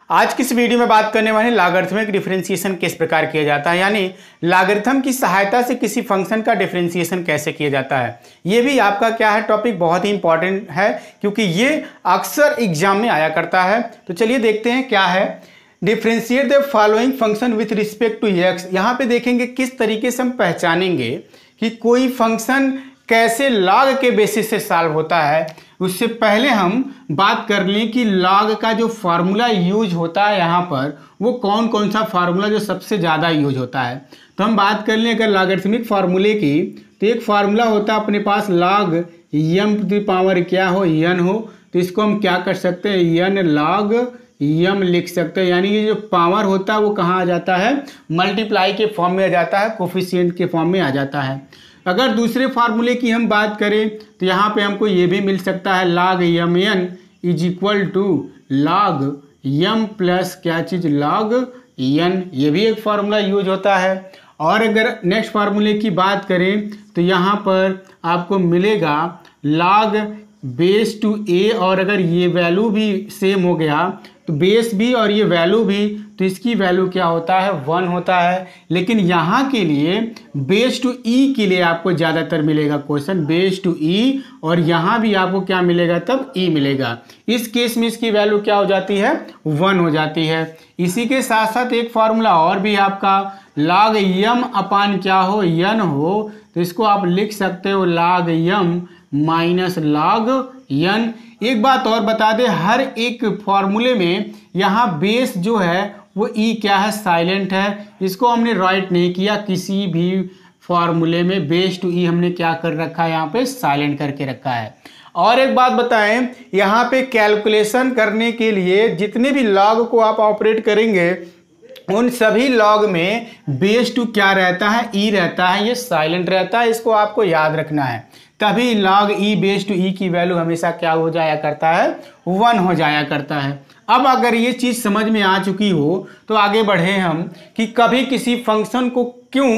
आज की इस वीडियो में बात करने वाले लॉगरिथमिक डिफरेंशिएशन किस प्रकार किया जाता है, यानी लॉगरिथम की सहायता से किसी फंक्शन का डिफरेंशिएशन कैसे किया जाता है। ये भी आपका क्या है टॉपिक बहुत ही इंपॉर्टेंट है क्योंकि ये अक्सर एग्जाम में आया करता है। तो चलिए देखते हैं क्या है। Differentiate the following function with respect to x. यहाँ पे देखेंगे किस तरीके से हम पहचानेंगे कि कोई फंक्शन कैसे लॉग के बेसिस से सॉल्व होता है। उससे पहले हम बात कर लें कि लॉग का जो फार्मूला यूज होता है यहाँ पर वो कौन कौन सा फार्मूला जो सबसे ज़्यादा यूज होता है। तो हम बात कर लें अगर लॉगरिथमिक फार्मूले की, तो एक फार्मूला होता है अपने पास log m to the power क्या हो n हो, तो इसको हम क्या कर सकते हैं n log m लिख सकते हैं। यानी ये जो पावर होता है वो कहाँ आ जाता है, मल्टीप्लाई के फॉर्म में आ जाता है, कोफिशिएंट के फॉर्म में आ जाता है। अगर दूसरे फार्मूले की हम बात करें तो यहाँ पे हमको ये भी मिल सकता है log mn is equal to log m plus क्या चीज़ log n, ये भी एक फार्मूला यूज होता है। और अगर नेक्स्ट फार्मूले की बात करें तो यहाँ पर आपको मिलेगा log बेस टू a, और अगर ये वैल्यू भी सेम हो गया तो बेस भी और ये वैल्यू भी, तो इसकी वैल्यू क्या होता है 1 होता है। लेकिन यहाँ के लिए बेस टू ई के लिए आपको ज़्यादातर मिलेगा क्वेश्चन बेस टू ई, और यहाँ भी आपको क्या मिलेगा तब ई मिलेगा। इस केस में इसकी वैल्यू क्या हो जाती है 1 हो जाती है। इसी के साथ साथ एक फार्मूला और भी आपका log m अपान क्या हो n हो, तो इसको आप लिख सकते हो log m minus log n। एक बात और बता दें, हर एक फॉर्मूले में यहाँ बेस जो है वो ई क्या है साइलेंट है, इसको हमने राइट नहीं किया। किसी भी फॉर्मूले में बेस टू ई हमने क्या कर रखा है, यहाँ पे साइलेंट करके रखा है। और एक बात बताएं, यहाँ पे कैलकुलेशन करने के लिए जितने भी लॉग को आप ऑपरेट करेंगे उन सभी लॉग में बेस टू क्या रहता है, ई रहता है, ये साइलेंट रहता है, इसको आपको याद रखना है। तभी log e बेस टू ई की वैल्यू हमेशा क्या हो जाया करता है 1 हो जाया करता है। अब अगर ये चीज़ समझ में आ चुकी हो तो आगे बढ़े हम कि कभी किसी फंक्शन को क्यों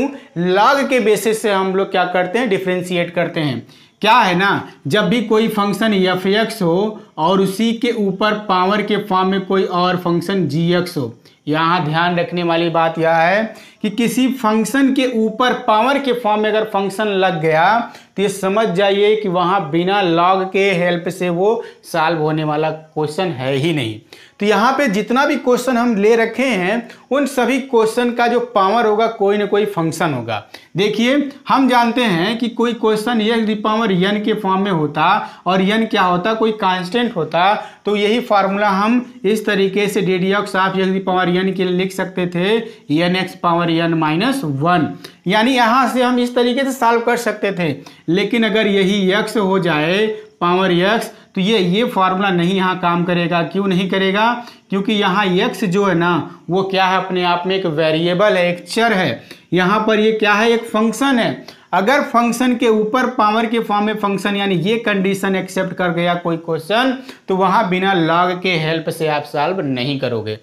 log के बेसिस से हम लोग क्या करते हैं डिफरेंशिएट करते हैं। क्या है ना, जब भी कोई फंक्शन f(x) हो और उसी के ऊपर पावर के फॉर्म में कोई और फंक्शन g(x) हो, यहाँ ध्यान रखने वाली बात यह है कि किसी फंक्शन के ऊपर पावर के फॉर्म में अगर फंक्शन लग गया तो ये समझ जाइए कि वहाँ बिना लॉग के हेल्प से वो सॉल्व होने वाला क्वेश्चन है ही नहीं। तो यहाँ पे जितना भी क्वेश्चन हम ले रखे हैं उन सभी क्वेश्चन का जो पावर होगा कोई ना कोई फंक्शन होगा। देखिए हम जानते हैं कि कोई question x the power n के फॉर्म में होता और n क्या होता, कोई कांस्टेंट होता, तो यही फार्मूला हम इस तरीके से ddx of x the power n के लिए लिख सकते थे nx पावर n माइनस 1, यानी यहाँ से हम इस तरीके से सॉल्व कर सकते थे। लेकिन अगर यही x हो जाए पावर x तो ये फार्मूला नहीं यहाँ काम करेगा। क्यों नहीं करेगा, क्योंकि यहाँ x जो है ना वो क्या है अपने आप में एक वेरिएबल है, एक चर है। यहाँ पर ये क्या है, एक फंक्शन है। अगर फंक्शन के ऊपर पावर के फॉर्म में फंक्शन, यानी ये कंडीशन एक्सेप्ट कर गया कोई क्वेश्चन, तो वहाँ बिना लॉग के हेल्प से आप सॉल्व नहीं करोगे,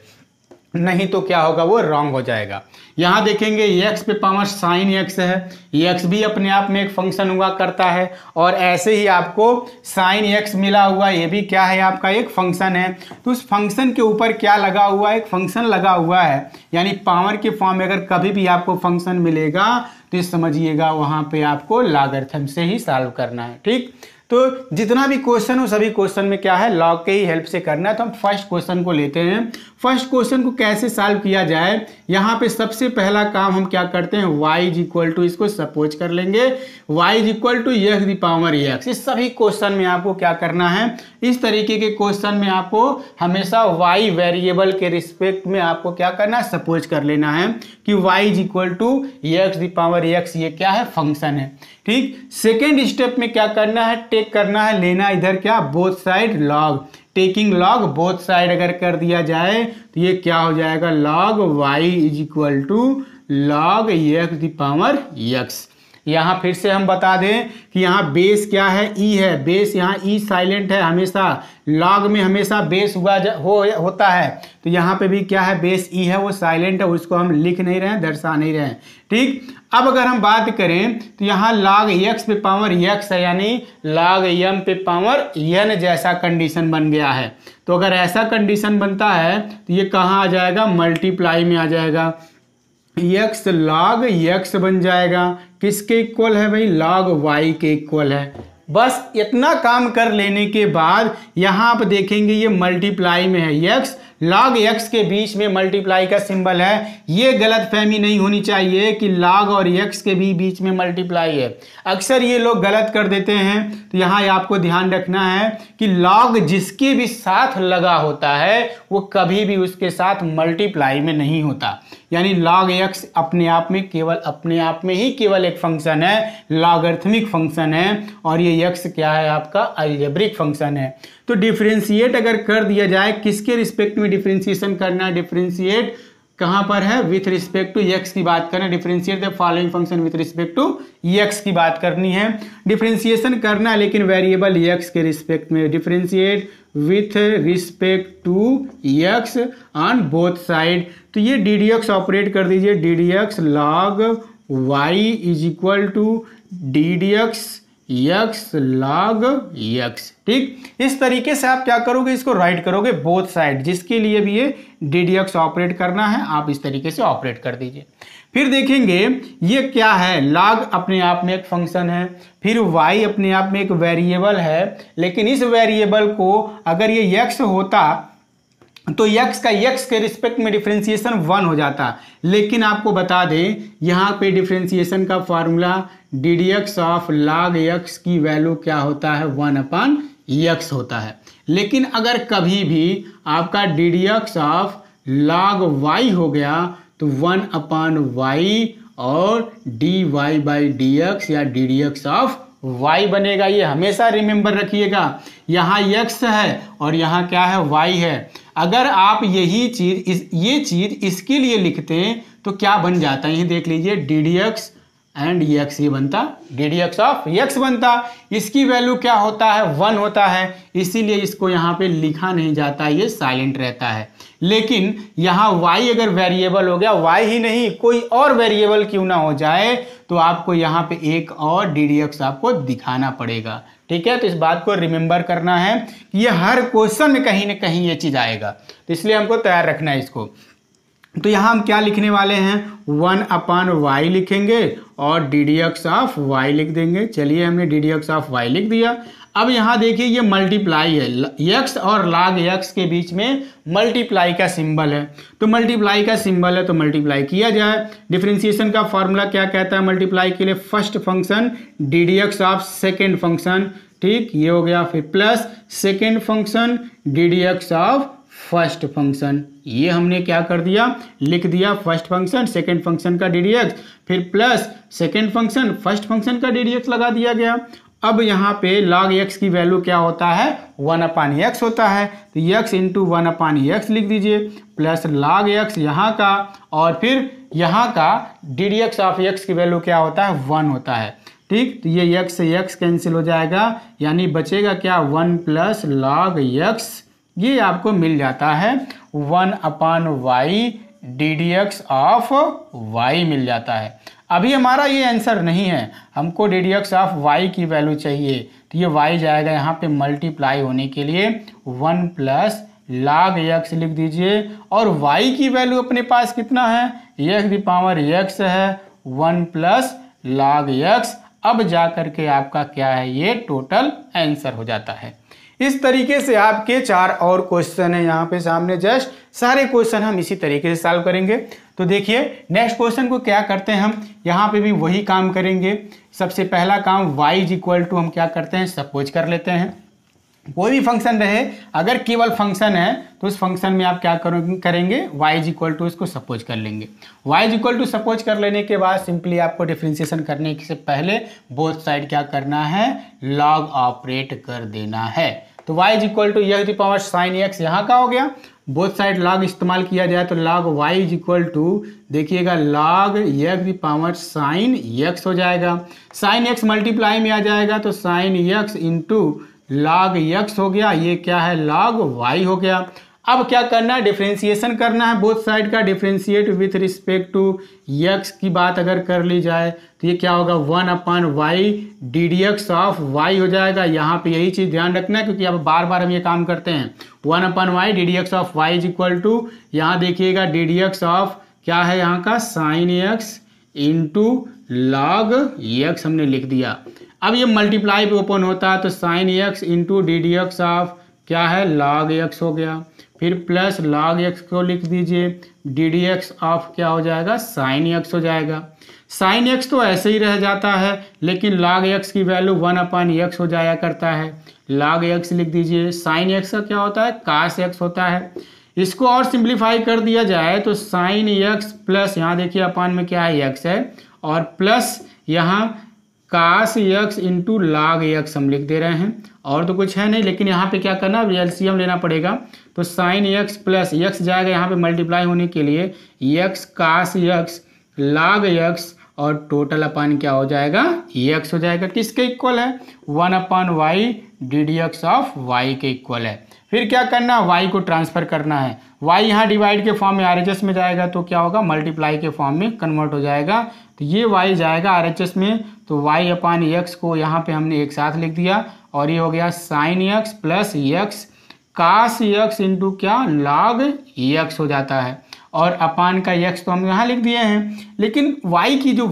नहीं तो क्या होगा वो रॉन्ग हो जाएगा। यहाँ देखेंगे x पे पावर साइन x है, x भी अपने आप में एक फंक्शन हुआ करता है, और ऐसे ही आपको साइन x मिला हुआ, ये भी क्या है आपका एक फंक्शन है। तो उस फंक्शन के ऊपर क्या लगा हुआ है, एक फंक्शन लगा हुआ है, यानी पावर के फॉर्म में अगर कभी भी आपको फंक्शन मिलेगा तो समझिएगा वहाँ पे आपको लॉगरिथम से ही सॉल्व करना है। ठीक, तो जितना भी क्वेश्चन हो सभी क्वेश्चन में क्या है लॉग के ही हेल्प से करना है। तो हम फर्स्ट क्वेश्चन को लेते हैं। फर्स्ट क्वेश्चन को कैसे सॉल्व किया जाए, यहाँ पे सबसे पहला काम हम क्या करते हैं y इज इक्वल टू, इसको सपोज कर लेंगे y is equal to x the power x। इस सभी क्वेश्चन में आपको क्या करना है, इस तरीके के क्वेश्चन में आपको हमेशा y वेरिएबल के रिस्पेक्ट में आपको क्या करना है, सपोज कर लेना है कि y is equal to x the power x, ये क्या है फंक्शन है। ठीक, सेकेंड स्टेप में क्या करना है, टेक करना है, लेना इधर क्या both side log, taking log both side अगर कर दिया जाए तो ये क्या हो जाएगा log y is equal to log x the power x। यहाँ फिर से हम बता दें कि यहाँ बेस क्या है, ई है, बेस यहाँ ई साइलेंट है हमेशा, लॉग में हमेशा बेस होता है, तो यहाँ पे भी क्या है, बेस ई है वो साइलेंट है, उसको हम लिख नहीं रहे हैं, दर्शा नहीं रहे हैं। ठीक, अब अगर हम बात करें तो यहाँ log x पे पावर x है, यानी log m पे पावर n जैसा कंडीशन बन गया है। तो अगर ऐसा कंडीशन बनता है तो ये कहाँ आ जाएगा, मल्टीप्लाई में आ जाएगा, x log x बन जाएगा, किसके इक्वल है भाई, log y के इक्वल है। बस इतना काम कर लेने के बाद यहाँ आप देखेंगे ये मल्टीप्लाई में है, x log x के बीच में मल्टीप्लाई का सिंबल है। ये गलतफहमी नहीं होनी चाहिए कि log और x के भी बीच में मल्टीप्लाई है, अक्सर ये लोग गलत कर देते हैं। तो यहाँ आपको ध्यान रखना है कि log जिसके भी साथ लगा होता है वो कभी भी उसके साथ मल्टीप्लाई में नहीं होता, यानी log x अपने आप में केवल एक फंक्शन है, लॉगरिथमिक फंक्शन है, और ये x क्या है, आपका अलजेब्रिक फंक्शन है। तो डिफरेंशिएट अगर कर दिया जाए, किसके रिस्पेक्ट में डिफरेंशिएशन करना है, डिफरेंशिएट कहाँ पर है, विथ रिस्पेक्ट टू x की बात करना है, differentiate the following function with respect to x की बात करनी है, डिफरेंशिएशन करना है लेकिन वेरिएबल x के रिस्पेक्ट में, differentiate with respect to x on both side. तो ये ddx ऑपरेट कर दीजिए, ddx log y is equal to ddx x log x। ठीक, इस तरीके से आप क्या करोगे, इसको राइट करोगे बोथ साइड, जिसके लिए भी ये ddx ऑपरेट करना है आप इस तरीके से ऑपरेट कर दीजिए। फिर देखेंगे ये क्या है, log अपने आप में एक फंक्शन है, फिर y अपने आप में एक वेरिएबल है, लेकिन इस वेरिएबल को अगर ये x होता तो x का x के रिस्पेक्ट में डिफरेंशिएशन 1 हो जाता, लेकिन आपको बता दें यहाँ पे डिफरेंशिएशन का formula ddx of log x की वैल्यू क्या होता है, 1/x होता है। लेकिन अगर कभी भी आपका ddx ऑफ log y हो गया तो 1/y और dy/dx या ddx ऑफ y बनेगा। ये हमेशा रिमेंबर रखिएगा, यहाँ x है और यहाँ क्या है, y है। अगर आप यही चीज ये चीज इसके लिए लिखते हैं तो क्या बन जाता है, ये देख लीजिए, ddx एंड x ये बनता, ddx ऑफ x बनता, इसकी वैल्यू क्या होता है, 1 होता है, इसीलिए इसको यहाँ पे लिखा नहीं जाता, ये साइलेंट रहता है। लेकिन यहाँ y अगर वेरिएबल हो गया, y ही नहीं कोई और वेरिएबल क्यों ना हो जाए, तो आपको यहाँ पे एक और ddx आपको दिखाना पड़ेगा। ठीक है, तो इस बात को रिमेंबर करना है कि ये हर क्वेश्चन में कहीं ना कहीं ये चीज आएगा, तो इसलिए हमको तैयार रखना है इसको। तो यहाँ हम क्या लिखने वाले हैं, 1/y लिखेंगे और ddx ऑफ y लिख देंगे। चलिए हमने ddx ऑफ y लिख दिया। अब यहाँ देखिए ये मल्टीप्लाई है, x और log x के बीच में मल्टीप्लाई का सिंबल है, तो मल्टीप्लाई का सिंबल है तो मल्टीप्लाई किया जाए। डिफरेंशिएशन का फॉर्मूला क्या कहता है मल्टीप्लाई के लिए, first function ddx of second function, ठीक, ये हो गया, फिर plus second function ddx of first function, ये हमने क्या कर दिया, लिख दिया, फर्स्ट फंक्शन सेकंड फंक्शन का ddx, फिर plus second function first function का ddx लगा दिया गया। अब यहाँ पे log x की वैल्यू क्या होता है, 1/x होता है, तो x इंटू 1/x लिख दीजिए, प्लस log x यहाँ का, और फिर यहाँ का ddx ऑफ x की वैल्यू क्या होता है, 1 होता है। ठीक, तो ये x से x कैंसिल हो जाएगा, यानी बचेगा क्या, 1 प्लस log x, ये आपको मिल जाता है 1/y ddx ऑफ y मिल जाता है। अभी हमारा ये आंसर नहीं है, हमको ddx ऑफ y की वैल्यू चाहिए, तो ये y जाएगा यहाँ पे मल्टीप्लाई होने के लिए 1 प्लस log x लिख दीजिए, और y की वैल्यू अपने पास कितना है, x की पावर x है, 1 प्लस log x। अब जा करके आपका क्या है, ये टोटल आंसर हो जाता है। इस तरीके से आपके 4 और क्वेश्चन है यहाँ पे सामने, जस्ट सारे क्वेश्चन हम इसी तरीके से सॉल्व करेंगे। तो देखिए नेक्स्ट क्वेश्चन को क्या करते हैं, हम यहाँ पे भी वही काम करेंगे। सबसे पहला काम y इज इक्वल टू हम क्या करते हैं, सपोज कर लेते हैं, कोई भी फंक्शन रहे, अगर केवल फंक्शन है तो उस फंक्शन में आप क्या करेंगे, y इज इक्वल टू इसको सपोज कर लेंगे। y is equal to suppose कर लेने के बाद सिंपली आपको डिफरेंशिएशन करने से पहले बोथ साइड क्या करना है, log ऑपरेट कर देना है। तो y is equal to x की पावर साइन x यहाँ का हो गया, बोथ साइड log इस्तेमाल किया जाए तो log y is equal to देखिएगा log x की पावर साइन x हो जाएगा। साइन x मल्टीप्लाई में आ जाएगा तो sine x into log x हो गया, ये क्या है log y हो गया। अब क्या करना है, डिफ्रेंशिएशन करना है बोथ साइड का। Differentiate with respect to x की बात अगर कर ली जाए तो ये क्या होगा 1/y ddx ऑफ y हो जाएगा। यहाँ पे यही चीज़ ध्यान रखना है क्योंकि अब बार बार हम ये काम करते हैं। 1/y ddx of y is equal to, यहाँ देखिएगा ddx ऑफ क्या है यहाँ का sine x into log x हमने लिख दिया। अब ये मल्टीप्लाई पे ओपन होता है तो sine x into ddx of क्या है log x हो गया, फिर प्लस log x को लिख दीजिए, ddx ऑफ क्या हो जाएगा साइन x हो जाएगा। साइन x तो ऐसे ही रह जाता है लेकिन log x की वैल्यू 1/x हो जाया करता है। log x लिख दीजिए, साइन x का क्या होता है cos x होता है। इसको और सिंप्लीफाई कर दिया जाए तो साइन x प्लस यहाँ देखिए अपान में क्या है x है और प्लस यहाँ cos x into log x हम लिख दे रहे हैं, और तो कुछ है नहीं। लेकिन यहाँ पे क्या करना है एलसीएम लेना पड़ेगा तो साइन x प्लस x जाएगा यहाँ पे मल्टीप्लाई होने के लिए x cos x log x और टोटल अपान क्या हो जाएगा x हो जाएगा। किसके इक्वल है 1/y ddx ऑफ y के इक्वल है। फिर क्या करना है y को ट्रांसफर करना है। y यहाँ डिवाइड के फॉर्म में RHS में जाएगा तो क्या होगा मल्टीप्लाई के फॉर्म में कन्वर्ट हो जाएगा। तो ये y जाएगा RHS में तो y/x को यहाँ पे हमने एक साथ लिख दिया और ये हो गया sine x plus x cos x into क्या log x हो जाता है और अपान का x तो हम यहाँ लिख दिए हैं। लेकिन y की जो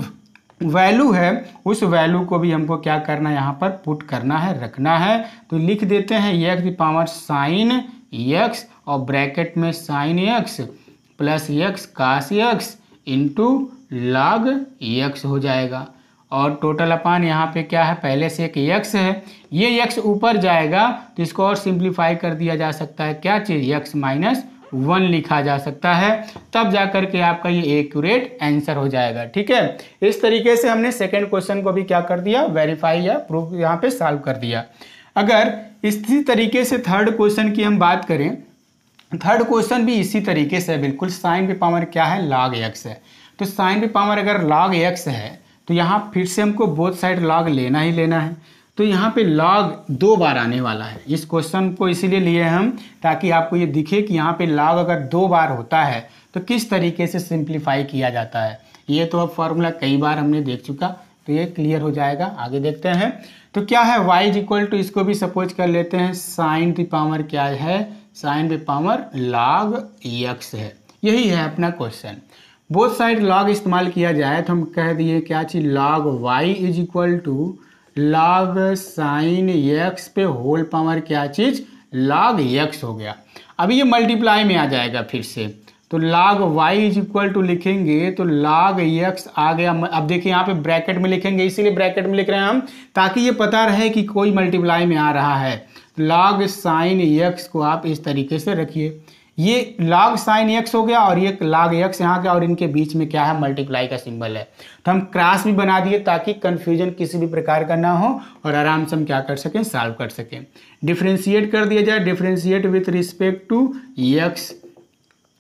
वैल्यू है उस वैल्यू को भी हमको क्या करना है यहाँ पर पुट करना है, रखना है। तो लिख देते हैं x की पावर साइन x और ब्रैकेट में sine x plus x cos x into log x हो जाएगा और टोटल अपान यहाँ पे क्या है पहले से एक x है, ये x ऊपर जाएगा तो इसको और सिंप्लीफाई कर दिया जा सकता है, क्या चीज़ x-1 लिखा जा सकता है, तब जा कर के आपका ये एक्यूरेट आंसर हो जाएगा। ठीक है, इस तरीके से हमने सेकेंड क्वेश्चन को भी क्या कर दिया वेरीफाई या प्रूफ यहाँ पे सॉल्व कर दिया। अगर इसी तरीके से थर्ड क्वेश्चन की हम बात करें, थर्ड क्वेश्चन भी इसी तरीके से बिल्कुल साइन पे पावर क्या है log x है। तो साइन पे पावर अगर log x है तो यहाँ फिर से हमको बोथ साइड log लेना ही लेना है। तो यहाँ पे log 2 बार आने वाला है। इस क्वेश्चन को इसीलिए लिए हम ताकि आपको ये दिखे कि यहाँ पे log अगर 2 बार होता है तो किस तरीके से सिंप्लीफाई किया जाता है। ये तो अब फॉर्मूला कई बार हमने देख चुका तो ये क्लियर हो जाएगा। आगे देखते हैं तो क्या है y इज इक्वल टू, इसको भी सपोज कर लेते हैं साइन की पावर क्या है साइन की पावर log x है। यही है अपना क्वेश्चन। बोथ साइड log इस्तेमाल किया जाए तो हम कह दिए क्या चीज़ log y is equal to log sine x पे होल पावर क्या चीज़ log x हो गया। अब ये मल्टीप्लाई में आ जाएगा फिर से तो log y is equal to लिखेंगे तो log x आ गया। अब देखिए यहाँ पे ब्रैकेट में लिखेंगे, इसीलिए ब्रैकेट में लिख रहे हैं हम ताकि ये पता रहे कि कोई मल्टीप्लाई में आ रहा है। log साइन x को आप इस तरीके से रखिए, ये log साइन x हो गया और ये log x यहाँ का और इनके बीच में क्या है मल्टीप्लाई का सिंबल है। तो हम क्रॉस भी बना दिए ताकि कंफ्यूजन किसी भी प्रकार का ना हो और आराम से हम क्या कर सकें सॉल्व कर सकें। डिफ्रेंशिएट कर दिया जाए, differentiate with respect to x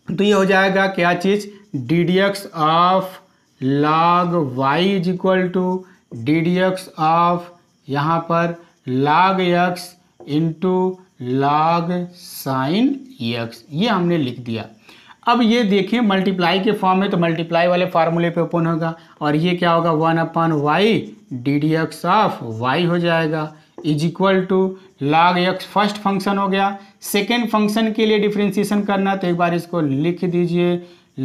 तो ये हो जाएगा क्या चीज़ ddx of log y is equal to ddx of यहाँ पर log x into log sine x, ये हमने लिख दिया। अब ये देखिए मल्टीप्लाई के फॉर्म में तो मल्टीप्लाई वाले फार्मूले पे ओपन होगा और ये क्या होगा 1/y ddx ऑफ y हो जाएगा is equal to log x first function हो गया। सेकेंड फंक्शन के लिए डिफ्रेंशिएशन करना तो एक बार इसको लिख दीजिए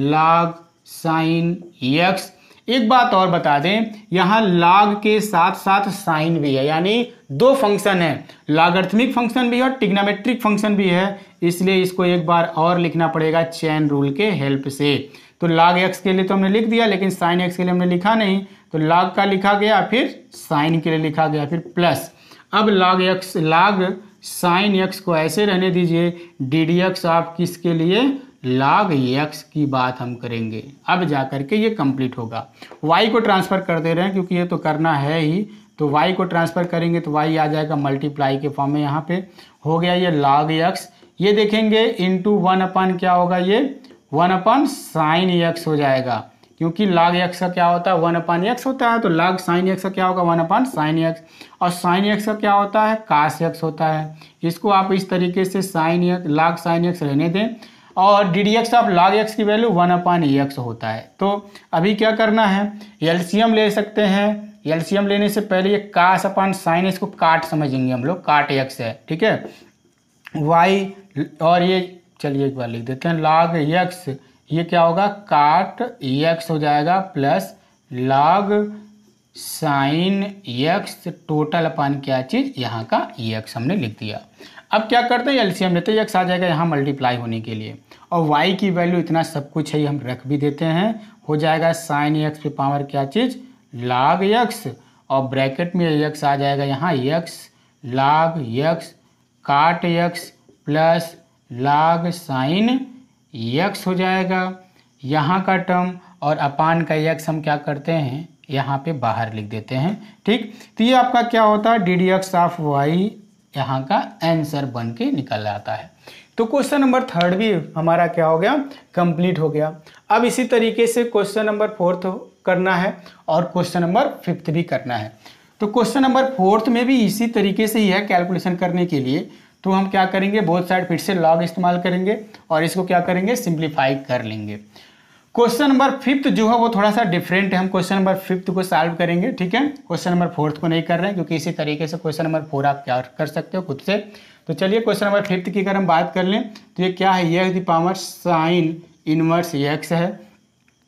log साइन x। एक बात और बता दें, यहाँ log के साथ साथ साइन भी है, यानी दो फंक्शन है, लॉगरिथमिक फंक्शन भी है और ट्रिग्नोमेट्रिक फंक्शन भी है, इसलिए इसको एक बार और लिखना पड़ेगा चेन रूल के हेल्प से। तो log x के लिए तो हमने लिख दिया लेकिन साइन x के लिए हमने लिखा नहीं, तो log का लिखा गया फिर साइन के लिए लिखा गया फिर प्लस। अब log साइन x को ऐसे रहने दीजिए, ddx ऑफ किसके लिए log x की बात हम करेंगे। अब जा करके ये कंप्लीट होगा। y को ट्रांसफ़र कर दे रहे हैं क्योंकि ये तो करना है ही, तो y को ट्रांसफ़र करेंगे तो y आ जाएगा मल्टीप्लाई के फॉर्म में, यहाँ पे हो गया ये log x, ये देखेंगे इंटू 1 क्या होगा, ये 1/sin x हो जाएगा, क्योंकि log x का क्या होता है 1/x होता है, तो log sin x का क्या होगा 1/sin x, और sin x का क्या होता है cos x होता है। इसको आप इस तरीके से log sin x रहने दें, और ddx ऑफ log x की वैल्यू 1/x होता है। तो अभी क्या करना है, एलसीएम ले सकते हैं। एलसीएम लेने से पहले ये cos/sin x को काट समझेंगे हम लोग, काट x है, ठीक है, y, और ये चलिए एक बार लिख देते हैं log x, ये क्या होगा काट x हो जाएगा, plus log sin x total upon क्या चीज़ यहाँ का x हमने लिख दिया। अब क्या करते हैं एलसीएम लेते हैं, x आ जाएगा यहाँ मल्टीप्लाई होने के लिए, और y की वैल्यू इतना सब कुछ है हम रख भी देते हैं, हो जाएगा sin x पे पावर क्या चीज़ log x, और ब्रैकेट में x आ जाएगा यहाँ x log x काट x plus log sin x हो जाएगा यहाँ का टर्म, और अपान का x हम क्या करते हैं यहाँ पे बाहर लिख देते हैं, ठीक। तो ये आपका क्या होता है ddx ऑफ y यहाँ का आंसर बन के निकल आता है। तो क्वेश्चन नंबर 3 भी हमारा क्या हो गया कंप्लीट हो गया। अब इसी तरीके से क्वेश्चन नंबर 4 करना है और क्वेश्चन नंबर 5 भी करना है। तो क्वेश्चन नंबर 4 में भी इसी तरीके से ही है कैलकुलेशन करने के लिए। तो हम क्या करेंगे, बोथ साइड फिर से लॉग इस्तेमाल करेंगे और इसको क्या करेंगे सिंप्लीफाई कर लेंगे। क्वेश्चन नंबर 5 जो है वो थोड़ा सा डिफरेंट है, हम क्वेश्चन नंबर 5 को सॉल्व करेंगे, ठीक है। क्वेश्चन नंबर 4 को नहीं कर रहे हैं, क्योंकि इसी तरीके से क्वेश्चन नंबर 4 आप क्या कर सकते हो खुद से। तो चलिए क्वेश्चन नंबर 5 की अगर हम बात कर लें तो ये क्या है, x की पावर sin इनवर्स x है।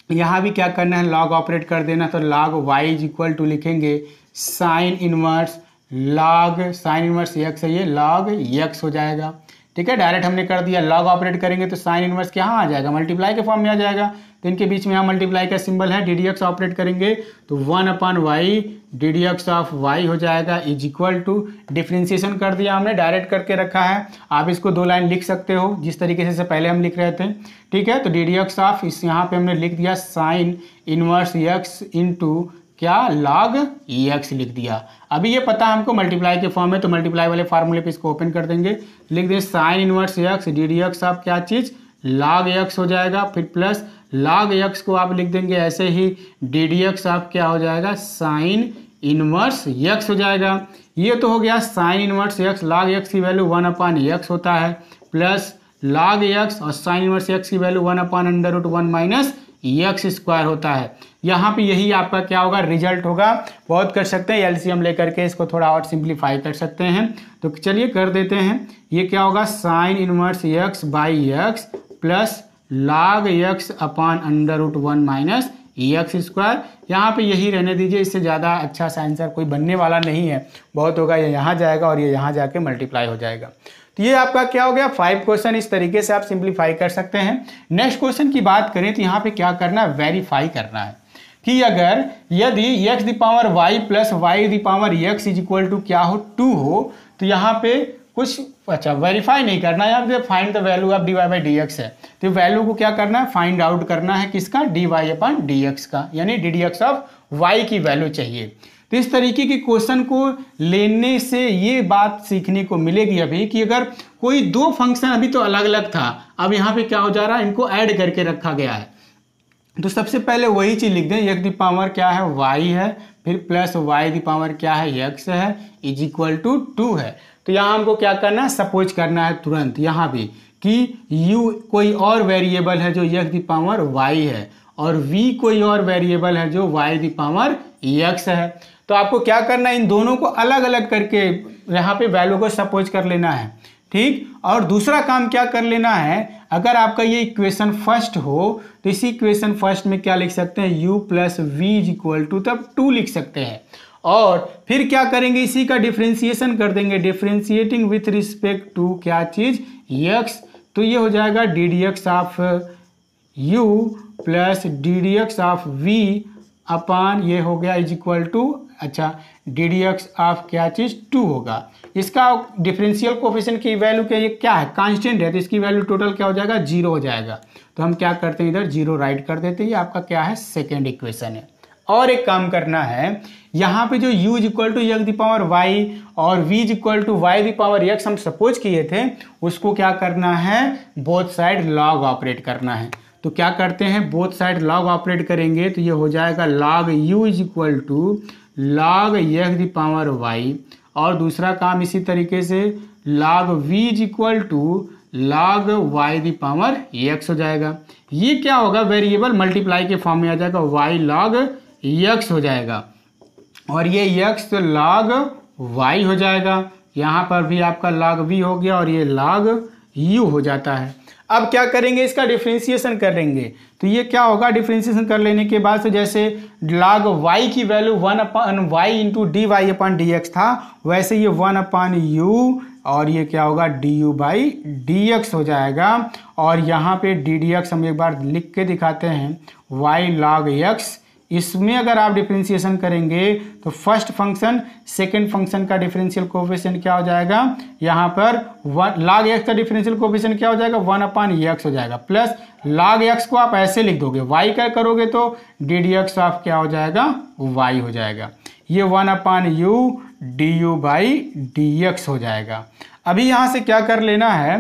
यहाँ भी क्या करना है लॉग ऑपरेट कर देना, तो log y is equal to लिखेंगे sin inverse log sin inverse x है, ये log x हो जाएगा, ठीक है। डायरेक्ट हमने कर दिया, लॉग ऑपरेट करेंगे तो साइन इनवर्स क्या आ जाएगा मल्टीप्लाई के फॉर्म में आ जाएगा, तो इनके बीच में यहाँ मल्टीप्लाई का सिंबल है, ddx ऑपरेट करेंगे तो 1/y ddx ऑफ y हो जाएगा इज इक्वल टू, डिफ्रेंशिएशन कर दिया हमने, डायरेक्ट करके रखा है, आप इसको 2 लाइन लिख सकते हो जिस तरीके से पहले हम लिख रहे थे, ठीक है। तो ddx ऑफ इस यहाँ पे हमने लिख दिया साइन इनवर्स x इंटू क्या log x लिख दिया। अभी ये पता है हमको मल्टीप्लाई के फॉर्म में, तो मल्टीप्लाई वाले फार्मूले पे इसको ओपन कर देंगे, लिख दें sine inverse x ddx of क्या चीज़ log x हो जाएगा, फिर प्लस log x को आप लिख देंगे ऐसे ही ddx ऑफ क्या हो जाएगा साइन इनवर्स x हो जाएगा। ये तो हो गया sine inverse x, log x की वैल्यू 1/x होता है, प्लस log x और साइन इनवर्स x की वैल्यू 1/√1 माइनस x स्क्वायर होता है। यहाँ पे यही आपका क्या होगा रिजल्ट होगा। बहुत कर सकते हैं एलसीएम लेकर के इसको थोड़ा और सिंप्लीफाई कर सकते हैं, तो चलिए कर देते हैं। ये क्या होगा sine inverse x by x plus log x /√1 minus x square. यहाँ पे यही रहने दीजिए, इससे ज़्यादा अच्छा सा आंसर कोई बनने वाला नहीं है, बहुत होगा ये यहाँ जाएगा और ये यहाँ जाके मल्टीप्लाई हो जाएगा। तो ये आपका क्या हो गया 5 क्वेश्चन, इस तरीके से आप सिंप्लीफाई कर सकते हैं। नेक्स्ट क्वेश्चन की बात करें तो यहाँ पे क्या करना है, वेरीफाई करना है कि अगर यदि x the power y plus y the power x is equal to क्या हो 2 हो, तो यहाँ पे कुछ अच्छा वेरीफाई नहीं करना है, यहाँ पे find the value of dy by dx है, तो वैल्यू को क्या करना है फाइंड आउट करना है किसका dy/dx का, यानी ddx ऑफ y की वैल्यू चाहिए। तो इस तरीके के क्वेश्चन को लेने से ये बात सीखने को मिलेगी अभी कि अगर कोई 2 फंक्शन अभी तो अलग अलग था, अब यहाँ पे क्या हो जा रहा है इनको ऐड करके रखा गया है। तो सबसे पहले वही चीज लिख दें, x दी पावर क्या है y है, फिर प्लस y दी पावर क्या है x है इज इक्वल टू 2 है। तो यहाँ हमको क्या करना है सपोज करना है तुरंत यहाँ भी कि u कोई और वेरिएबल है जो x दी पावर y है और v कोई और वेरिएबल है जो y दी पावर x है। तो आपको क्या करना है इन दोनों को अलग अलग करके यहाँ पे वैल्यू को सपोज कर लेना है, ठीक। और दूसरा काम क्या कर लेना है, अगर आपका ये इक्वेशन फर्स्ट हो तो इसी इक्वेशन फर्स्ट में क्या लिख सकते हैं u plus v is equal to तब 2 लिख सकते हैं, और फिर क्या करेंगे इसी का डिफ्रेंशिएशन कर देंगे, डिफ्रेंशिएटिंग विथ रिस्पेक्ट टू क्या चीज x, तो ये हो जाएगा ddx of u plus ddx of v अपान ये हो गया इज इक्वल टू अच्छा ddx ऑफ क्या चीज 2 होगा। इसका डिफरेंशियल कोफिशिएंट की वैल्यू क्या, ये क्या है कांस्टेंट है, तो इसकी वैल्यू टोटल क्या हो जाएगा 0 हो जाएगा। तो हम क्या करते हैं इधर 0 राइट कर देते हैं, ये आपका क्या है सेकेंड इक्वेशन है। और एक काम करना है, यहाँ पे जो u equal to x the power y और v equal to y the power x हम सपोज किए थे, उसको क्या करना है, बोथ साइड लॉग ऑपरेट करना है। तो क्या करते हैं, बोथ साइड लॉग ऑपरेट करेंगे तो ये हो जाएगा log u is equal to log x the power y, और दूसरा काम इसी तरीके से log v is equal to log y the power x हो जाएगा। ये क्या होगा, वेरिएबल मल्टीप्लाई के फॉर्म में आ जाएगा, y log x हो जाएगा और ये x तो log y हो जाएगा। यहाँ पर भी आपका log v हो गया और ये log u हो जाता है। अब क्या करेंगे, इसका डिफ्रेंशिएशन करेंगे तो ये क्या होगा, डिफ्रेंशिएशन कर लेने के बाद तो जैसे log y की value 1/y into d y upon d x था, वैसे ये 1/u और ये क्या होगा du/dx हो जाएगा। और यहाँ पे ddx हम एक बार लिख के दिखाते हैं, y log x, इसमें अगर आप डिफरेंशिएशन करेंगे तो फर्स्ट फंक्शन सेकंड फंक्शन का डिफरेंशियल कोएफिशिएंट क्या हो जाएगा, यहाँ पर log x का डिफरेंशियल कोएफिशिएंट क्या हो जाएगा 1/x हो जाएगा, प्लस log x को आप ऐसे लिख दोगे, y क्या करोगे तो ddx ऑफ क्या हो जाएगा y हो जाएगा, ये 1/u du/dx हो जाएगा। अभी यहाँ से क्या कर लेना है,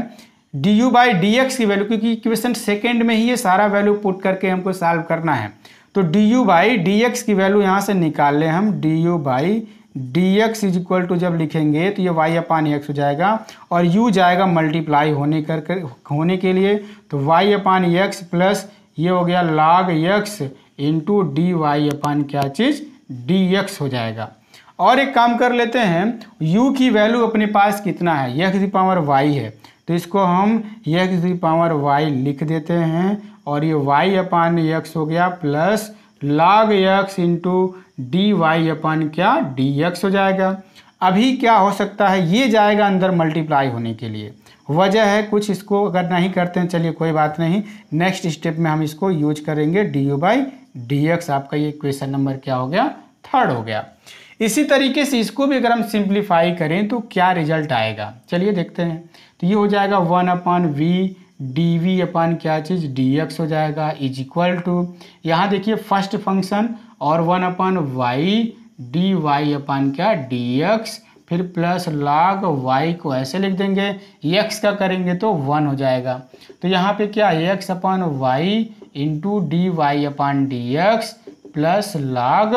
du/dx की वैल्यू, क्योंकि इक्वेशन सेकेंड में ही ये सारा वैल्यू पुट करके हमको सॉल्व करना है, तो du/dx की वैल्यू यहाँ से निकाल ले हम, du/dx इज इक्वल टू जब लिखेंगे तो ये y/x हो जाएगा और u जाएगा मल्टीप्लाई होने के लिए, तो y/x प्लस ये हो गया log x इंटू dy क्या चीज़ dx हो जाएगा। और एक काम कर लेते हैं, u की वैल्यू अपने पास कितना है, x दी पावर y है, तो इसको हम x दी पावर y लिख देते हैं और ये y/x हो गया plus log x into dy क्या dx हो जाएगा। अभी क्या हो सकता है, ये जाएगा अंदर मल्टीप्लाई होने के लिए, वजह है कुछ, इसको अगर नहीं करते हैं चलिए कोई बात नहीं, नेक्स्ट स्टेप में हम इसको यूज करेंगे, du/dx आपका ये क्वेश्चन नंबर क्या हो गया, थर्ड हो गया। इसी तरीके से इसको भी अगर हम सिंप्लीफाई करें तो क्या रिजल्ट आएगा, चलिए देखते हैं। तो ये हो जाएगा 1/v dv क्या चीज़ dx हो जाएगा इज इक्वल टू, यहाँ देखिए फर्स्ट फंक्शन और 1/y dy क्या dx, फिर प्लस log y को ऐसे लिख देंगे, x का करेंगे तो 1 हो जाएगा, तो यहाँ पे क्या x/y into dy dx plus log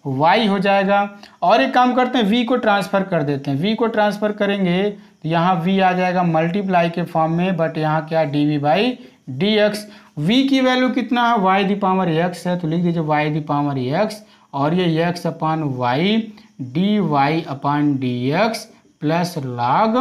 y हो जाएगा। और एक काम करते हैं, v को ट्रांसफ़र कर देते हैं, v को ट्रांसफ़र करेंगे तो यहाँ v आ जाएगा मल्टीप्लाई के फॉर्म में, बट यहाँ क्या dv/dx, v की वैल्यू कितना है y दी पावर x है, तो लिख दीजिए y दी पावर x और ये x/y dy/dx प्लस log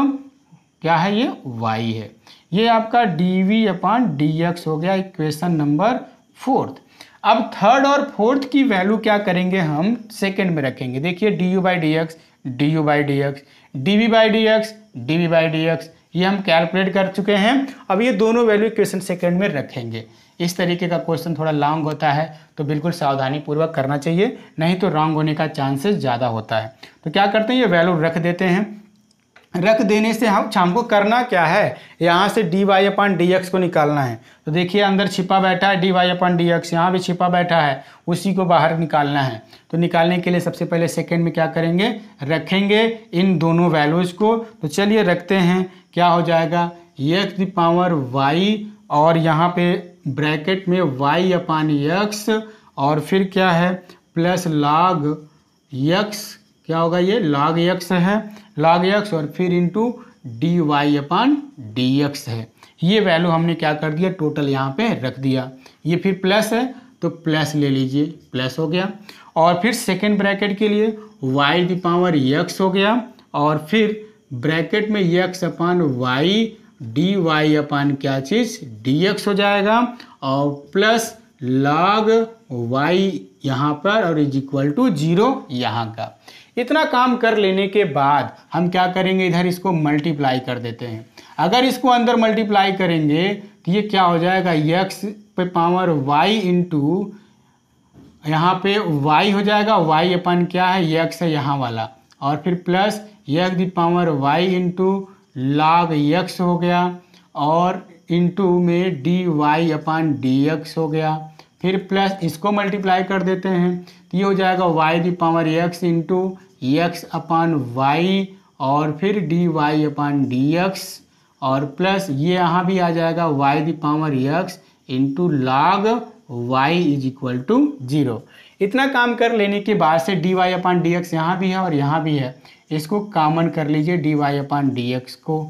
क्या है, ये y है, ये आपका dv/dx हो गया इक्वेशन नंबर फोर्थ। अब थर्ड और फोर्थ की वैल्यू क्या करेंगे, हम सेकंड में रखेंगे। देखिए du/dx du/dx dv/dx dv/dx ये हम कैलकुलेट कर चुके हैं। अब ये दोनों वैल्यू इक्वेशन सेकंड में रखेंगे। इस तरीके का क्वेश्चन थोड़ा लॉन्ग होता है तो बिल्कुल सावधानी पूर्वक करना चाहिए, नहीं तो रॉन्ग होने का चांसेस ज़्यादा होता है। तो क्या करते हैं, ये वैल्यू रख देते हैं, रख देने से हमको करना क्या है, यहाँ से dy/dx को निकालना है। तो देखिए अंदर छिपा बैठा है dy/dx, यहाँ भी छिपा बैठा है, उसी को बाहर निकालना है। तो निकालने के लिए सबसे पहले सेकंड में क्या करेंगे, रखेंगे इन दोनों वैल्यूज़ को। तो चलिए रखते हैं, क्या हो जाएगा x/y और यहाँ पे ब्रैकेट में y/x और फिर क्या है प्लस log x, क्या होगा ये log x है, log x और फिर इंटू dy/dx है। ये वैल्यू हमने क्या कर दिया, टोटल यहाँ पे रख दिया। ये फिर प्लस है तो प्लस ले लीजिए, प्लस हो गया। और फिर सेकेंड ब्रैकेट के लिए y/x हो गया और फिर ब्रैकेट में x/y dy क्या चीज़ dx हो जाएगा और प्लस log y यहाँ पर और इज इक्वल टू 0 यहाँ का। इतना काम कर लेने के बाद हम क्या करेंगे, इधर इसको मल्टीप्लाई कर देते हैं। अगर इसको अंदर मल्टीप्लाई करेंगे तो ये क्या हो जाएगा, x/y इंटू यहाँ पे y हो जाएगा, y क्या है x है यहाँ वाला, और फिर plus x/y into log x हो गया और इंटू में dy/dx हो गया, फिर प्लस इसको मल्टीप्लाई कर देते हैं तो ये हो जाएगा y the power x into x upon y और फिर d y upon d x और प्लस ये यहाँ भी आ जाएगा y the power x into log y is equal to 0। इतना काम कर लेने के बाद से d y upon d x यहाँ भी है और यहाँ भी है, इसको कॉमन कर लीजिए। D y upon d x को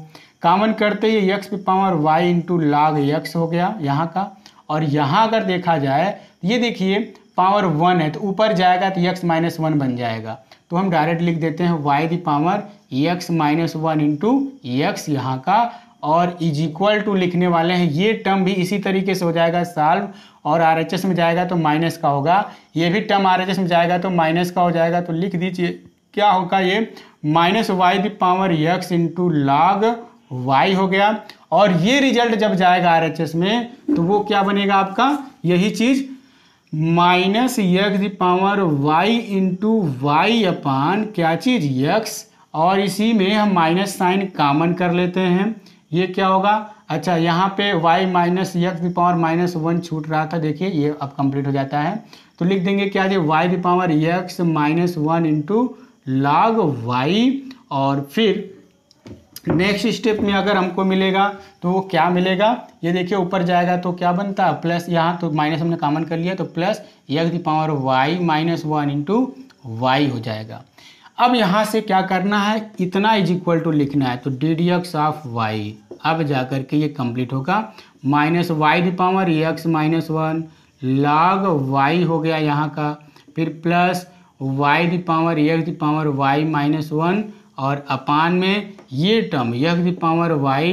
कॉमन करते ही एक्स पे power y into log x हो गया यहाँ का। और यहाँ अगर देखा जाए ये देखिए पावर 1 है तो ऊपर जाएगा तो एक्स माइनस 1 बन जाएगा, तो हम डायरेक्ट लिख देते हैं y the power x minus 1 into x यहाँ का और इज इक्वल टू लिखने वाले हैं। ये टर्म भी इसी तरीके से हो जाएगा सॉल्व और आरएचएस में जाएगा तो माइनस का होगा, ये भी टर्म आरएचएस में जाएगा तो माइनस का हो जाएगा। तो लिख दीजिए क्या होगा ये minus y the power x into log y हो गया। और ये रिजल्ट जब जाएगा आरएचएस में तो वो क्या बनेगा आपका, यही चीज minus x the power y into y upon क्या चीज एक्स, और इसी में हम माइनस साइन कॉमन कर लेते हैं। ये क्या होगा, अच्छा यहाँ पे y minus x the power minus 1 छूट रहा था, देखिए ये अब कंप्लीट हो जाता है। तो लिख देंगे क्या जी y the power x minus 1 into log y और फिर नेक्स्ट स्टेप में अगर हमको मिलेगा तो वो क्या मिलेगा, ये देखिए ऊपर जाएगा तो क्या बनता है प्लस, यहाँ तो माइनस हमने कॉमन कर लिया तो plus x the power y minus 1 into y हो जाएगा। अब यहाँ से क्या करना है, इतना इज इक्वल टू लिखना है, तो d d x of y अब जा करके ये कंप्लीट होगा। Minus y the power x minus 1 log y हो गया यहाँ का, फिर plus y the power x the power y minus 1 और अपान में ये term x the power y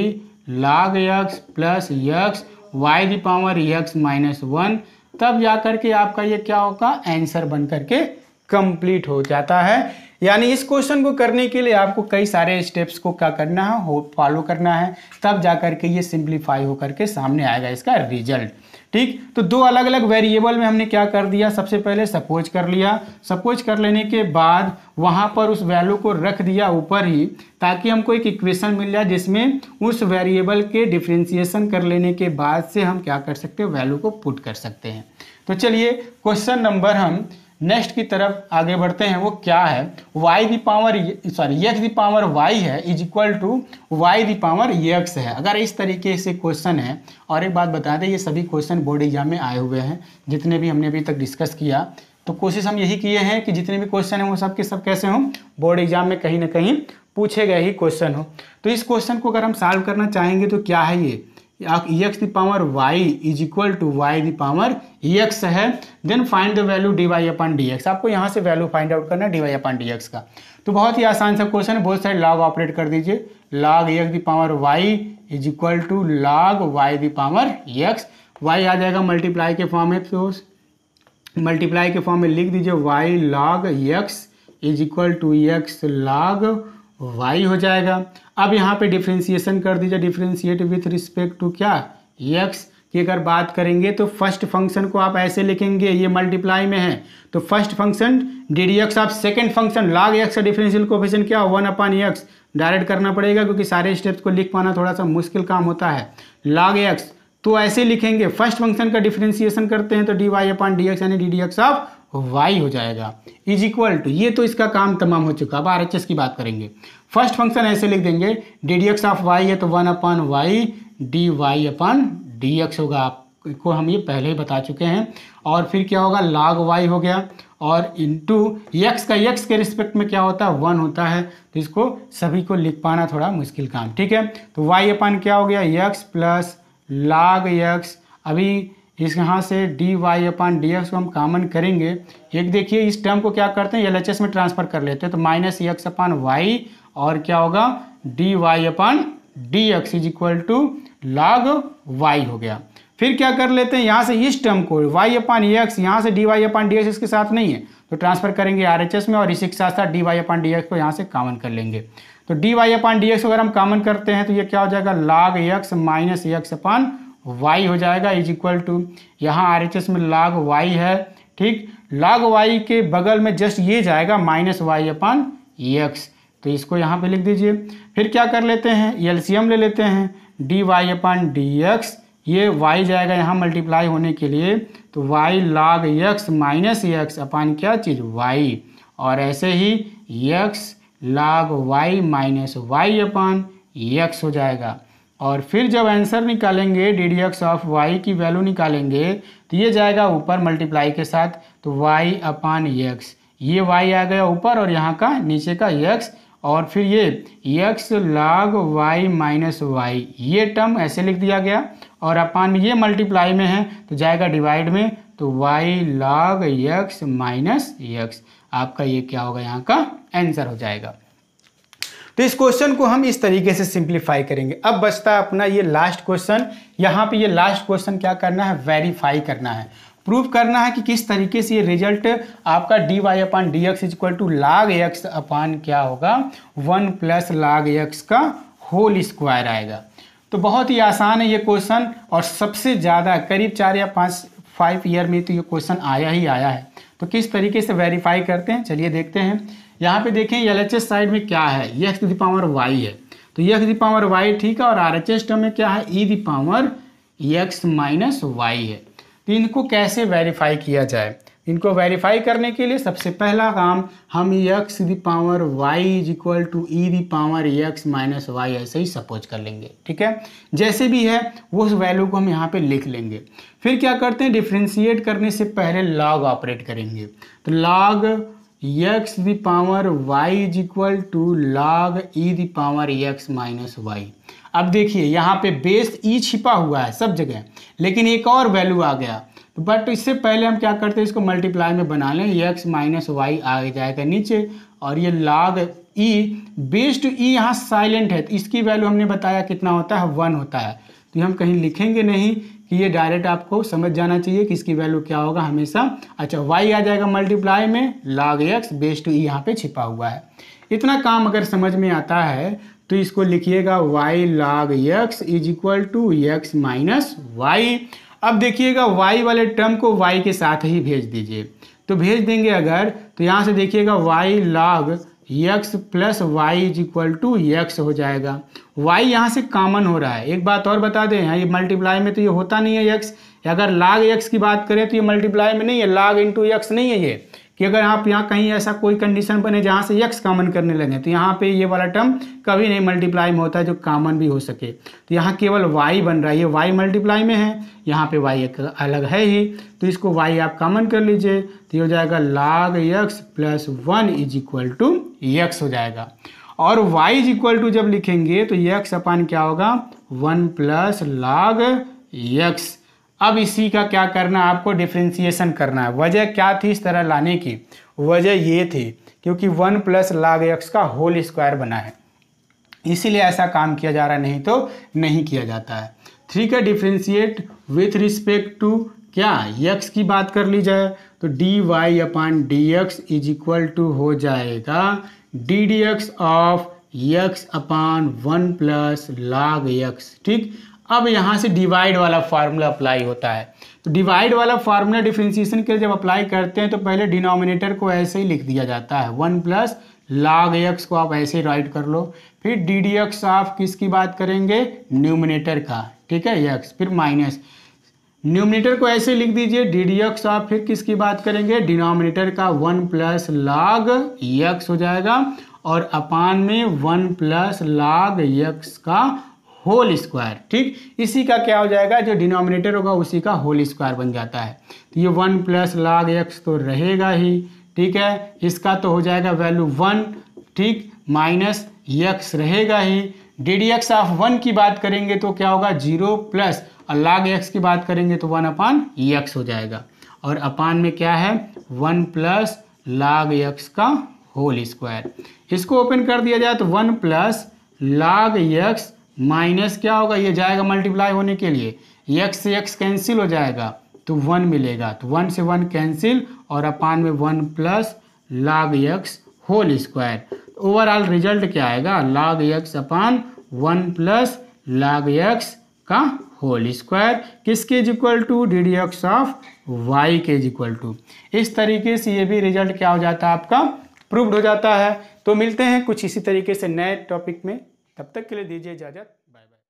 log x plus x y the power x minus 1, तब जा करके आपका ये क्या होगा आंसर बन करके कंप्लीट हो जाता है। यानी इस क्वेश्चन को करने के लिए आपको कई सारे स्टेप्स को क्या करना है, फॉलो करना है, तब जा करके ये सिंप्लीफाई हो करके सामने आएगा इसका रिजल्ट। ठीक, तो दो अलग अलग वेरिएबल में हमने क्या कर दिया, सबसे पहले सपोज कर लिया, सपोज कर लेने के बाद वहाँ पर उस वैल्यू को रख दिया ऊपर ही, ताकि हमको एक इक्वेशन मिल जाए जिसमें उस वेरिएबल के डिफ्रेंसिएशन कर लेने के बाद से हम क्या कर सकते हैं, वैल्यू को पुट कर सकते हैं। तो चलिए क्वेश्चन नंबर हम नेक्स्ट की तरफ आगे बढ़ते हैं। वो क्या है, y the power x the power y है is equal to y the power x है। अगर इस तरीके से क्वेश्चन है, और एक बात बता दें ये सभी क्वेश्चन बोर्ड एग्जाम में आए हुए हैं, जितने भी हमने अभी तक डिस्कस किया, तो कोशिश हम यही किए हैं कि जितने भी क्वेश्चन हैं वो सब के सब कैसे हों, बोर्ड एग्जाम में कहीं ना कहीं पूछे गए ही क्वेश्चन हो। तो इस क्वेश्चन को अगर हम सॉल्व करना चाहेंगे तो क्या है ये, x the power y is equal to y the power x है, then find the value d y upon d x. आपको यहाँ से वैल्यू फाइंड आउट करना है d y upon d x का। तो बहुत ही आसान सा क्वेश्चन है, बहुत सारे लॉग ऑपरेट कर दीजिए, log x the power y is equal to log y the power x. Y आ जाएगा मल्टीप्लाई के फॉर्म में, तो मल्टीप्लाई के फॉर्म में लिख दीजिए y log x is equal to x log y हो जाएगा। अब यहाँ पे डिफ्रेंसिएशन कर दीजिए, डिफ्रेंशिएट विथ रिस्पेक्ट टू क्या एक्स की अगर बात करेंगे तो फर्स्ट फंक्शन को आप ऐसे लिखेंगे, ये मल्टीप्लाई में है तो first function D d x of second function log x का डिफरेंशियल कोएफिशिएंट क्या 1 अपॉन एक्स डायरेक्ट करना पड़ेगा, क्योंकि सारे स्टेप्स को लिख पाना थोड़ा सा मुश्किल काम होता है। लॉग एक्स तो ऐसे लिखेंगे, फर्स्ट फंक्शन का डिफरेंशिएशन करते हैं तो d y upon d x यानी d d x of y हो जाएगा इज इक्वल टू, ये तो इसका काम तमाम हो चुका। अब आरएचएस की बात करेंगे, फर्स्ट फंक्शन ऐसे लिख देंगे d d x of y है तो 1 upon y d y upon d x होगा, आपको हम ये पहले ही बता चुके हैं। और फिर क्या होगा लॉग वाई हो गया और इंटू एक्स का एक्स के रिस्पेक्ट में क्या होता है 1 होता है, तो इसको सभी को लिख पाना थोड़ा मुश्किल काम। ठीक है, तो वाई अपॉन क्या हो गया एक्स प्लस लॉग एक्स। अभी इस यहाँ से d y upon d x को हम कॉमन करेंगे, एक देखिए इस टर्म को क्या करते हैं एलएचएस में ट्रांसफर कर लेते हैं, तो माइनस एक्स अपॉन वाई और क्या होगा d y upon d x is equal to log y हो गया। फिर क्या कर लेते हैं यहाँ से इस टर्म को वाई अपॉन एक्स, यहाँ से d y upon d x इसके साथ नहीं है तो ट्रांसफर करेंगे आरएचएस में, और इसी के साथ साथ d y upon d x को यहाँ से कॉमन कर लेंगे। तो d y upon d x अगर हम कॉमन करते हैं तो ये क्या हो जाएगा log x minus x upon y हो जाएगा इज इक्वल टू, यहाँ आरएचएस में लॉग वाई है, ठीक, लॉग वाई के बगल में जस्ट ये जाएगा माइनस वाई अपॉन एक्स, तो इसको यहाँ पे लिख दीजिए। फिर क्या कर लेते हैं एलसीएम ले लेते हैं, d y upon d x ये y जाएगा यहाँ मल्टीप्लाई होने के लिए, तो y log x minus x upon क्या चीज़ y, और ऐसे ही x log y minus y upon x हो जाएगा। और फिर जब आंसर निकालेंगे d d x of y की वैल्यू निकालेंगे तो ये जाएगा ऊपर मल्टीप्लाई के साथ, तो y अपान एक्स, ये y आ गया ऊपर और यहाँ का नीचे का x, और फिर ये x log y minus y, ये टर्म ऐसे लिख दिया गया, और अपान ये मल्टीप्लाई में है तो जाएगा डिवाइड में, तो y log x minus x, आपका ये क्या होगा यहाँ का आंसर हो जाएगा। तो इस क्वेश्चन को हम इस तरीके से सिंप्लीफाई करेंगे। अब बचता है अपना ये लास्ट क्वेश्चन। यहाँ पे ये लास्ट क्वेश्चन क्या करना है, वेरीफाई करना है, प्रूव करना है कि किस तरीके से ये रिजल्ट आपका d y upon d x equal to log x upon क्या होगा 1 प्लस लाग एक्स का होल स्क्वायर आएगा। तो बहुत ही आसान है ये क्वेश्चन, और सबसे ज़्यादा करीब 4 या 5 ईयर में तो ये क्वेश्चन आया ही आया है। तो किस तरीके से वेरीफाई करते हैं चलिए देखते हैं। यहाँ पे देखें LHS साइड में क्या है, ये एक्स दी पावर वाई है, तो ये एक्स दी पावर वाई ठीक है, और RHS टर्म में क्या है e the power x minus y है। तो इनको कैसे वेरीफाई किया जाए, इनको वेरीफाई करने के लिए सबसे पहला काम हम x the power y is equal to e the power x minus y ऐसे ही सपोज कर लेंगे, ठीक है। जैसे भी है वो उस वैल्यू को हम यहाँ पे लिख लेंगे। फिर क्या करते हैं, डिफ्रेंशिएट करने से पहले लॉग ऑपरेट करेंगे, तो log x the power y is equal to log e the power x minus y. अब देखिए यहाँ पे बेस ई छिपा हुआ है सब जगह, लेकिन एक और वैल्यू आ गया, तो बट इससे पहले हम क्या करते हैं, इसको मल्टीप्लाई में बना लें, एक्स माइनस वाई आ जाएगा नीचे, और ये लॉग ई बेस टू ई यहाँ साइलेंट है, तो इसकी वैल्यू हमने बताया कितना होता है 1 होता है। तो हम कहीं लिखेंगे नहीं कि ये डायरेक्ट आपको समझ जाना चाहिए कि इसकी वैल्यू क्या होगा हमेशा। अच्छा y आ जाएगा मल्टीप्लाई में log x बेस टू ई यहाँ पे छिपा हुआ है। इतना काम अगर समझ में आता है तो इसको लिखिएगा y log x is equal to x minus y. अब देखिएगा y वाले टर्म को y के साथ ही भेज दीजिए, तो भेज देंगे अगर तो यहाँ से देखिएगा y log x plus y is equal to x हो जाएगा। y यहाँ से कॉमन हो रहा है। एक बात और बता दें, यहाँ ये मल्टीप्लाई में तो ये होता नहीं है x, अगर log x की बात करें तो ये मल्टीप्लाई में नहीं है, log इंटू एक्स नहीं है ये, कि अगर आप यहाँ कहीं ऐसा कोई कंडीशन बने जहाँ से x कॉमन करने लगे तो यहाँ पे ये वाला टर्म कभी नहीं मल्टीप्लाई में होता है जो कॉमन भी हो सके। तो यहाँ केवल y बन रहा है, ये y मल्टीप्लाई में है, यहाँ पे y एक अलग है ही, तो इसको y आप कॉमन कर लीजिए, तो ये हो जाएगा log x plus 1 is equal to x हो जाएगा। और y इज इक्वल टू जब लिखेंगे तो x अपान क्या होगा 1 प्लस log x। अब इसी का क्या करना है, आपको डिफ्रेंशिएशन करना है। वजह क्या थी इस तरह लाने की, वजह ये थी क्योंकि 1 प्लस log x का होल स्क्वायर बना है, इसीलिए ऐसा काम किया जा रहा है, नहीं तो नहीं किया जाता है। 3 का डिफ्रेंशिएट विथ रिस्पेक्ट टू क्या x की बात कर ली जाए तो d y upon d x is equal to हो जाएगा d d x of x upon 1 plus log x, ठीक। अब यहाँ से डिवाइड वाला फार्मूला अप्लाई होता है, तो डिवाइड वाला फार्मूला डिफरेंशिएशन के लिए जब अप्लाई करते हैं तो पहले डिनोमिनेटर को ऐसे ही लिख दिया जाता है 1 प्लस log x को आप ऐसे ही राइट कर लो, फिर डी डी एक्स ऑफ किसकी बात करेंगे न्यूमिनेटर का, ठीक है x, फिर माइनस न्यूमिनेटर को ऐसे लिख दीजिए डी डी एक्स ऑफ फिर किसकी बात करेंगे डिनोमिनेटर का 1 प्लस log x हो जाएगा, और अपान में 1 प्लस log x का होल स्क्वायर, ठीक। इसी का क्या हो जाएगा, जो डिनोमिनेटर होगा उसी का होल स्क्वायर बन जाता है। तो ये 1 प्लस log x तो रहेगा ही, ठीक है, इसका तो हो जाएगा वैल्यू 1, ठीक, माइनस x रहेगा ही। डी डी एक्स ऑफ 1 की बात करेंगे तो क्या होगा 0 प्लस, और log x की बात करेंगे तो 1 अपान x हो जाएगा, और अपान में क्या है 1 प्लस log x का होल स्क्वायर। इसको ओपन कर दिया जाए तो 1 प्लस log x माइनस क्या होगा, ये जाएगा मल्टीप्लाई होने के लिए, x से x कैंसिल हो जाएगा तो 1 मिलेगा, तो 1 से 1 कैंसिल, और अपान में 1 plus log x whole square. Overall result क्या आएगा log x upon 1 plus log x का होल स्क्वायर, किसके is equal to d d x of y के इज इक्वल टू। इस तरीके से ये भी रिजल्ट क्या हो जाता है आपका प्रूव्ड हो जाता है। तो मिलते हैं कुछ इसी तरीके से नए टॉपिक में, तब तक के लिए दीजिए इजाज़त।